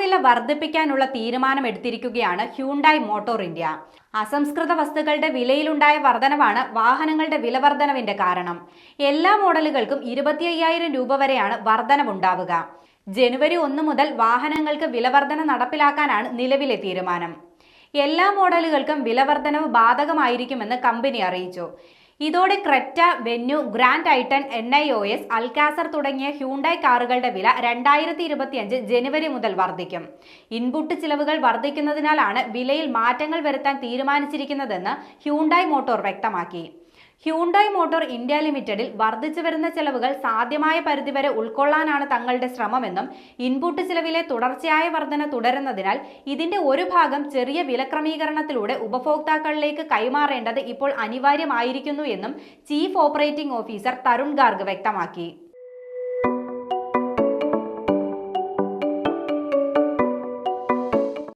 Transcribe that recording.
വില വർദ്ധിപ്പിക്കാനുള്ള തീരുമാനമെടുത്തിരിക്കുകയാണ് Hyundai motor India. അസംസ്കൃത വസ്തുക്കളുടെ വിലയിലുണ്ടായ വർധനവാണ് വാഹനങ്ങളുടെ വിലവർധനവിന്റെ കാരണം. എല്ലാ മോഡലുകൾക്കും 25,000 രൂപ വരെയാണ് വർധനവുണ്ടാവുക. ജനുവരി 1 മുതൽ വാഹനങ്ങൾക്ക് വിലവർധന നടപ്പിലാക്കാനാണ് നിലവിലെ തീരുമാനം. എല്ലാ മോഡലുകൾക്കും വിലവർധനവ് ബാധകമായിരിക്കുമെന്ന് കമ്പനി അറിയിച്ചു. ഇതോടെ Creta, venue, grand ഐട്ടൺ, NIOS, Alcazar തുടങ്ങിയ ഹ്യുണ്ടായി കാറുകളുടെ വില 2025 ജനുവരി മുതൽ വർദ്ധിക്കും. ഇൻപുട്ട് ചിലവുകൾ വർദ്ധിക്കുന്നതിനാലാണ് വിലയിൽ മാറ്റങ്ങൾ വരുത്താൻ തീരുമാനിച്ചിരിക്കുന്നതെന്ന് ഹ്യുണ്ടായി മോട്ടോർ വ്യക്തമാക്കി. ഹ്യുണ്ടായി മോട്ടോർ ഇന്ത്യ ലിമിറ്റഡിൽ വർദ്ധിച്ചു വരുന്ന ചെലവുകൾ സാധ്യമായ പരിധിവരെ ഉൾക്കൊള്ളാനാണ് തങ്ങളുടെ ശ്രമമെന്നും ഇൻപുട്ട് ചിലവിലെ തുടർച്ചയായ വർധന തുടരുന്നതിനാൽ ഇതിന്റെ ഒരു ഭാഗം ചെറിയ വിലക്രമീകരണത്തിലൂടെ ഉപഭോക്താക്കളിലേക്ക് കൈമാറേണ്ടത് ഇപ്പോൾ അനിവാര്യമായിരിക്കുന്നു എന്നും chief operating officer Tarun Garg വ്യക്തമാക്കി.